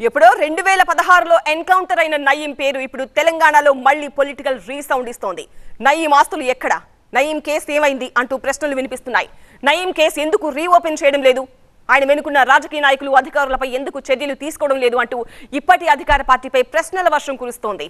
ఎప్పుడో 2016లో ఎన్కౌంటర్ అయిన నయీం పేరు ఇప్పుడు తెలంగాణలో మళ్ళీ పొలిటికల్ రీసౌండ్ ఇస్తోంది. నయీం ఆస్తులు ఎక్కడ? నయీం కేసు ఏమైంది అంటూ ప్రశ్నలు వినిపిస్తున్నాయి. నయీం కేసు ఎందుకు రీఓపెన్ చేయడం లేదు? ఆయన వెనుకున్న రాజకీయ నాయకులు అధికారులపై ఎందుకు చర్యలు తీసుకోవడం లేదు అంటూ ఇప్పటి అధికార పార్టీపై ప్రశ్నల వర్షం కురుస్తోంది.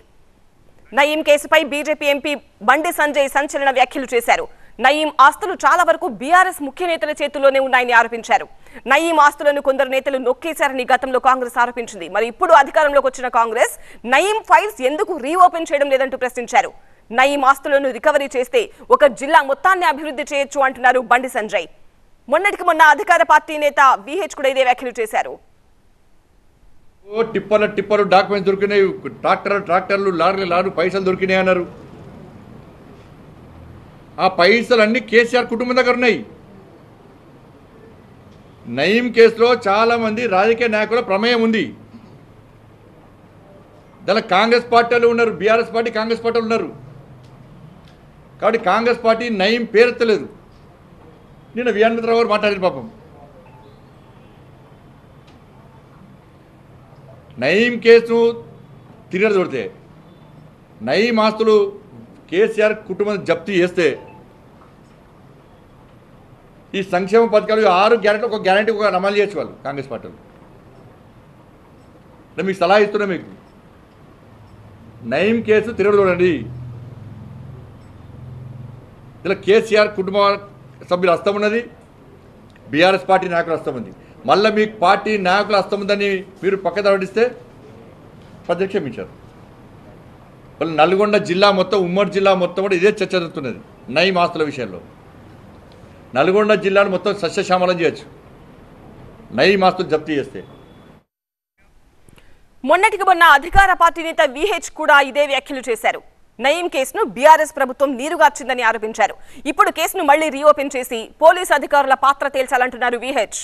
నయీం కేసుపై బీజేపీ ఎంపీ బండి సంజయ్ సంచలన వ్యాఖ్యలు చేశారు. నయీం ఆస్తులు చాలా వరకు బీఆర్ఎస్ ముఖ్య నేతల చేతుల్లోనే ఉన్నాయని ఆరోపించారు. నయీం ఆస్తులను కొందరు నేతలు నొక్కేశారని గతంలో కాంగ్రెస్ ఆరోపించింది. మరి ఇప్పుడు అధికారంలోకి వచ్చిన కాంగ్రెస్ నయీం ఫైల్స్ ఎందుకు రీఓపెన్ చేయడం లేదంటూ ప్రశ్నించారు. నయీం ఆస్తులను రికవరీ చేస్తే ఒక జిల్లా మొత్తాన్ని అభివృద్ధి చేయొచ్చు అంటున్నారు బండి సంజయ్. మొన్నటికి మొన్న అధికార పార్టీ నేత విహెచ్ కూడా ఇదే వ్యాఖ్యలు చేశారు. టిప్పర్లు డాక్యుమెంట్స్ దొరికినాయి, ట్రాక్టర్లు లారీలు పైసలు దొరికినాయి అన్నారు. ఆ పైసలు అన్ని కేసీఆర్ కుటుంబం దగ్గర ఉన్నాయి. నయీం కేసులో చాలా మంది రాజకీయ నాయకుల ప్రమేయం ఉంది. దానిలో కాంగ్రెస్ పార్టీలు ఉన్నారు, బీఆర్ఎస్ పార్టీ కాంగ్రెస్ పార్టీలు ఉన్నారు. కాబట్టి కాంగ్రెస్ పార్టీ నయీం పేరెత్తలేదు. నిన్న వియాన్మిత్రరావు గారు మాట్లాడారు. పాపం నయీం కేసును తిరిగి దొరికితే నయీం ఆస్తులు కేసీఆర్ కుటుంబం జప్తీ చేస్తే ఈ సంక్షేమ పథకాలు 6 గ్యారెంటీ ఒక గ్యారెంటీ ఒక అమలు చేయొచ్చు వాళ్ళు కాంగ్రెస్ పార్టీలు. మీకు సలహా ఇస్తున్నా, మీకు నయీం కేసు తిరగడు చూడండి. ఇలా కేసీఆర్ కుటుంబ సభ్యుల హస్తం ఉన్నది, బీఆర్ఎస్ పార్టీ నాయకుల హస్తం ఉంది. మళ్ళీ మీకు పార్టీ నాయకుల హస్తం ఉందని మీరు పక్కన పట్టిస్తే ప్రజలు క్షమించారు. వాళ్ళు నల్గొండ జిల్లా మొత్తం, ఉమ్మడి జిల్లా మొత్తం కూడా ఇదే చర్చ జరుగుతున్నది. నయీం ఆస్తుల విషయంలో నల్గొండ జిల్లాను మొత్తం సస్యశ్యామలం చేయొచ్చు నయీం ఆస్తులు జప్తీ చేస్తే. మొన్నటికి మొన్న అధికార పార్టీ నేత విహెచ్ కూడా ఇదే వ్యాఖ్యలు చేశారు. నయీం కేసును బీఆర్ఎస్ ప్రభుత్వం నీరుగార్చిందని ఆరోపించారు. ఇప్పుడు కేసును మళ్లీ రీఓపెన్ చేసి పోలీసు అధికారుల పాత్ర తేల్చాలంటున్నారు విహెచ్.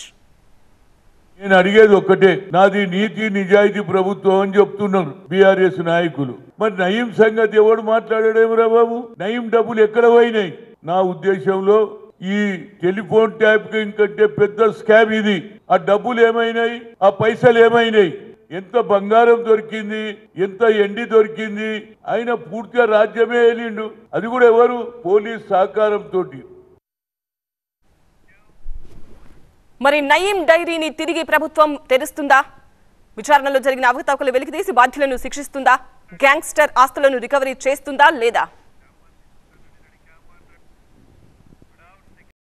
నేను అడిగేది ఒక్కటే, నాది నీతి నిజాయితీ ప్రభుత్వం అని చెప్తున్నారు బీఆర్ఎస్ నాయకులు. మరి నయీం సంగతి ఎవడు మాట్లాడాడేమరా బాబు? నయీం డబ్బులు ఎక్కడ పోయినాయి? నా ఉద్దేశంలో ఈ టెలిఫోన్ ట్యాపింగ్ కంటే పెద్ద స్కామ్ ఇది. ఆ డబ్బులు ఏమైనాయి? ఆ పైసలు ఏమైనాయి? ఎంత బంగారం దొరికింది, ఎంత ఎండి దొరికింది? ఆయన పూర్తిగా రాజ్యమే వెళ్ళిండు. అది కూడా ఎవరు? పోలీస్ సహకారంతో. మరి నయీం డైరీని తిరిగి ప్రభుత్వం తెరుస్తుందా? విచారణలో జరిగిన అవకతవకలు వెలికితీసి బాధ్యులను శిక్షిస్తుందా? గ్యాంగ్స్టర్ ఆస్తులను రికవరీ చేస్తుందా లేదా?